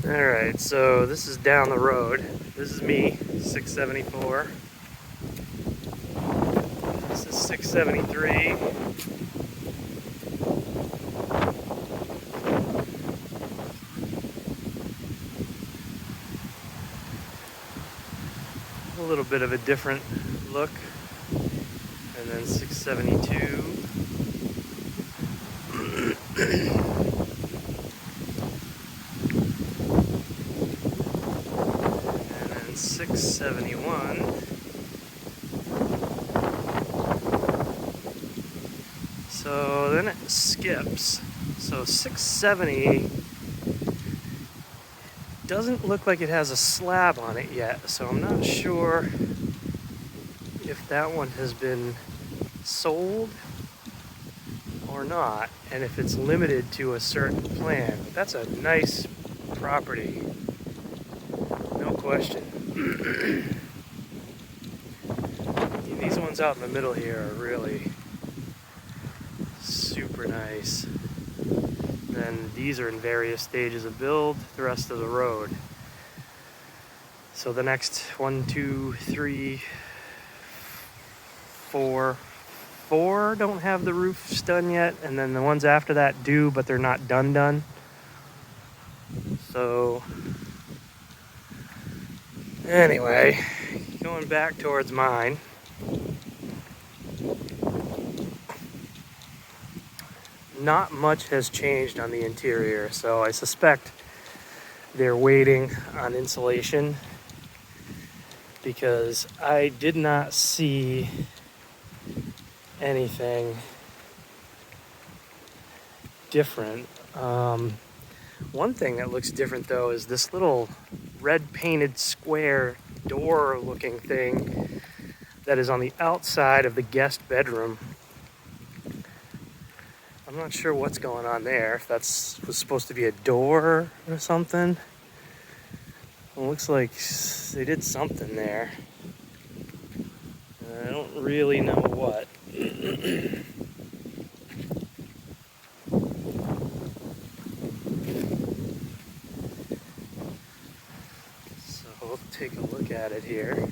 Alright, so this is down the road. This is me, 674. This is 673. A little bit of a different look. And then 672. And then 671. So then it skips. So 670 doesn't look like it has a slab on it yet, so I'm not sure if that one has been sold or not, and if it's limited to a certain plan. But that's a nice property, no question. These ones out in the middle here are really super nice. Then these are in various stages of build, the rest of the road. So the next 1, 2, 3, 4 don't have the roofs done yet, and then the ones after that do, but they're not done. So anyway, going back towards mine. Not much has changed on the interior, so I suspect they're waiting on insulation, because I did not see anything different. One thing that looks different though is this little red painted square door looking thing that is on the outside of the guest bedroom. I'm not sure what's going on there, if was supposed to be a door or something. It looks like they did something there. I don't really know what. So we'll take a look at it here.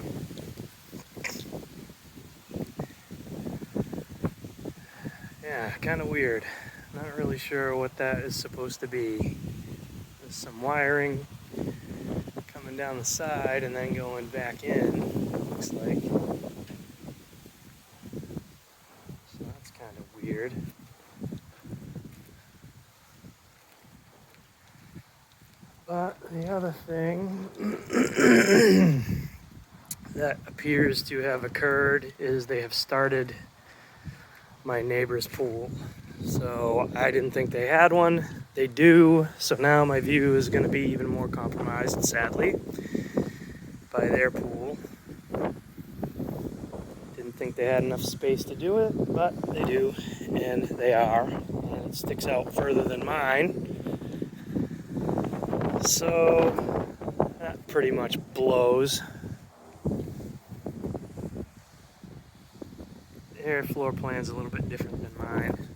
Yeah, kind of weird. Not really sure what that is supposed to be. There's some wiring coming down the side and then going back in, looks like. So that's kind of weird. But the other thing that appears to have occurred is they have started my neighbor's pool. So I didn't think they had one. They do. So now my view is going to be even more compromised, sadly, by their pool. Didn't think they had enough space to do it, but they do, and they are. And it sticks out further than mine. So that pretty much blows. Their floor plan's a little bit different than mine.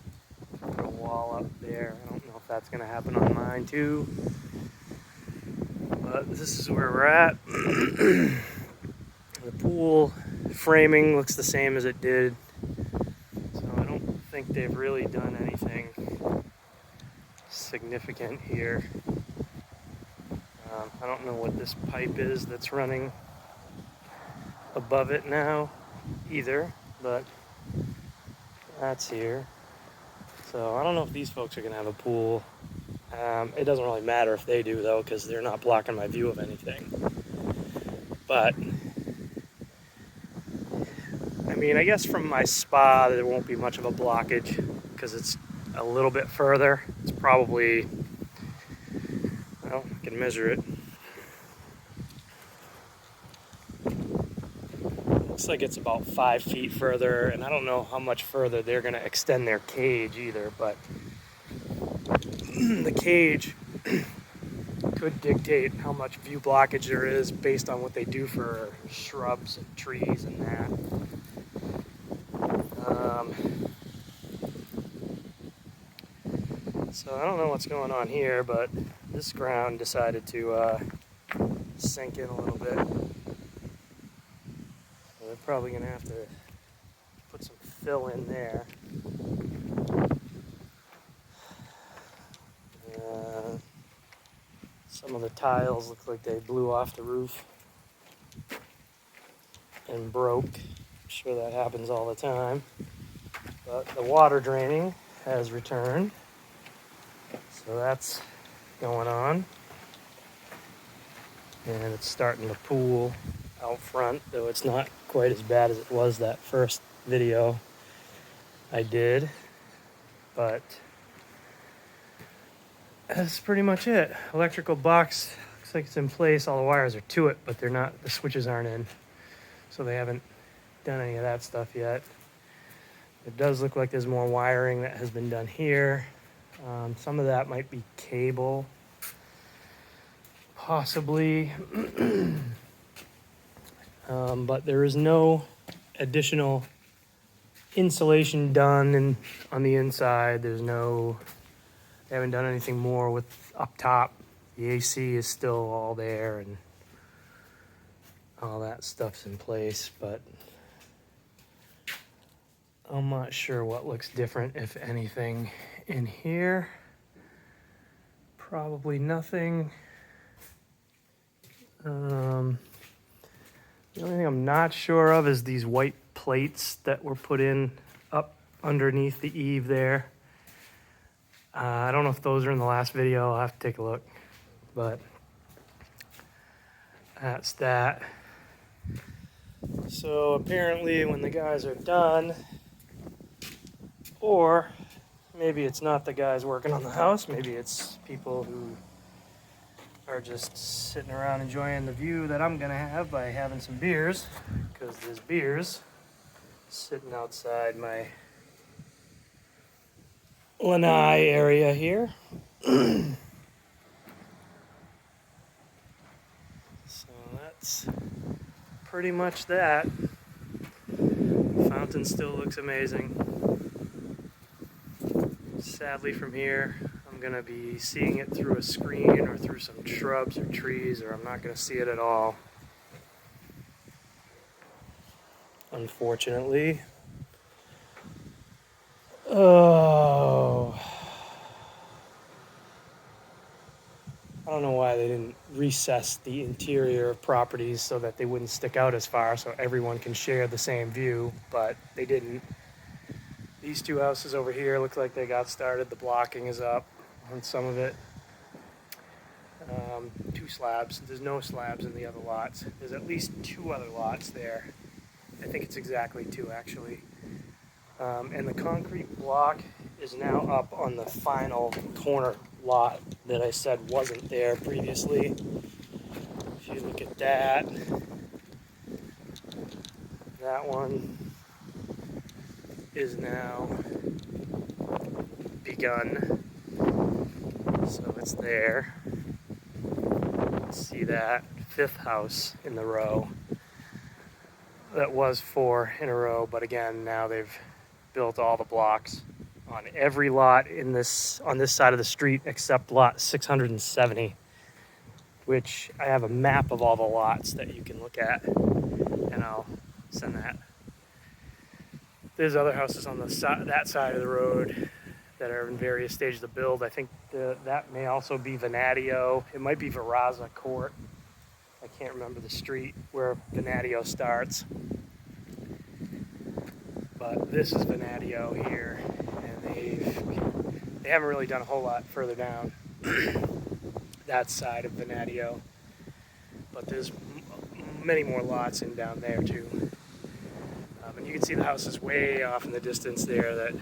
Put a wall up there. I don't know if that's going to happen on mine too. But this is where we're at. The pool framing looks the same as it did. So I don't think they've really done anything significant here. I don't know what this pipe is that's running above it now either, but that's here. So I don't know if these folks are going to have a pool. It doesn't really matter if they do though, because they're not blocking my view of anything. But I mean, I guess from my spa there won't be much of a blockage because it's a little bit further. It's probably, well, I can measure it. Looks like it's about 5 feet further, and I don't know how much further they're going to extend their cage either, but the cage could dictate how much view blockage there is based on what they do for shrubs and trees and that. So I don't know what's going on here, but this ground decided to sink in a little bit. So they're probably going to have to put some fill in there. Some of the tiles look like they blew off the roof and broke. I'm sure that happens all the time. But the water draining has returned. So that's going on. And it's starting to pool out front, though it's not quite as bad as it was that first video I did. But that's pretty much it. Electrical box looks like it's in place. All the wires are to it, but they're not, the switches aren't in. So they haven't done any of that stuff yet. It does look like there's more wiring that has been done here. Some of that might be cable, possibly. But there is no additional insulation done on the inside. They haven't done anything more with up top. The AC is still all there and all that stuff's in place, but I'm not sure what looks different, if anything, in here. Probably nothing. The only thing I'm not sure of is these white plates that were put in up underneath the eave there. I don't know if those are in the last video. I'll have to take a look, but that's that. So apparently when the guys are done, or maybe it's not the guys working on the house, maybe it's people who are just sitting around enjoying the view that I'm gonna have by having some beers, because there's beers sitting outside my lanai area here. So that's pretty much that. The fountain still looks amazing. Sadly, from here, I'm gonna be seeing it through a screen or through some shrubs or trees, or I'm not gonna see it at all. Unfortunately. Oh. I don't know why they didn't recess the interior of properties so that they wouldn't stick out as far so everyone can share the same view, but they didn't. These two houses over here look like they got started. The blocking is up on some of it. 2 slabs. There's no slabs in the other lots. There's at least 2 other lots there. I think it's exactly 2, actually. And the concrete block is now up on the final corner lot that I said wasn't there previously. If you look at that one is now begun. So it's there. See that 5th house in the row. That was 4 in a row, but again, now they've built all the blocks on every lot on this side of the street except lot 670, which I have a map of all the lots that you can look at, and I'll send that. There's other houses on that side of the road that are in various stages of build. I think that may also be Vinadio. It might be Viraza Court. I can't remember the street where Vinadio starts. But this is Vinadio here, and they haven't really done a whole lot further down that side of Vinadio. But there's many more lots in down there too. And you can see the houses way off in the distance there that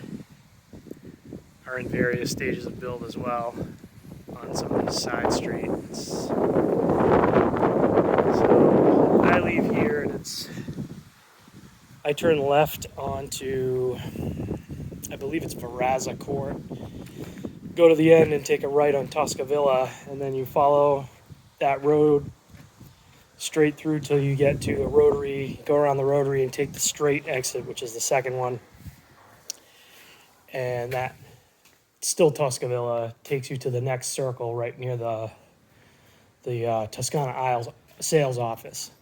are in various stages of build as well on some of these side streets. So I leave here and I turn left onto, I believe it's Viraza Court, go to the end and take a right on Tosca Villa, and then you follow that road straight through till you get to a rotary, go around the rotary and take the straight exit, which is the second one. And that still Tuscavilla, takes you to the next circle right near the Toscana Isles sales office.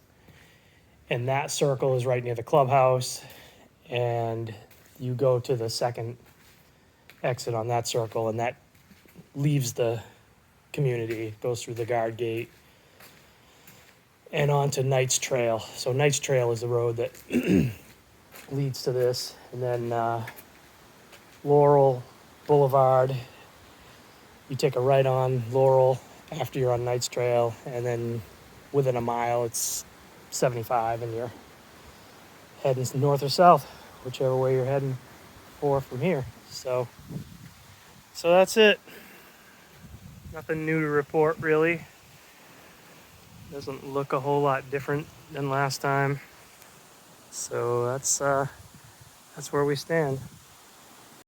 And that circle is right near the clubhouse, and you go to the second exit on that circle, and that leaves the community, goes through the guard gate, and onto Knight's Trail. So Knight's Trail is the road that leads to this, and then Laurel Boulevard, you take a right on Laurel after you're on Knight's Trail, and then within a mile it's 75, and you're heading north or south, whichever way you're heading for from here. So that's it. Nothing new to report, really. Doesn't look a whole lot different than last time. So that's where we stand.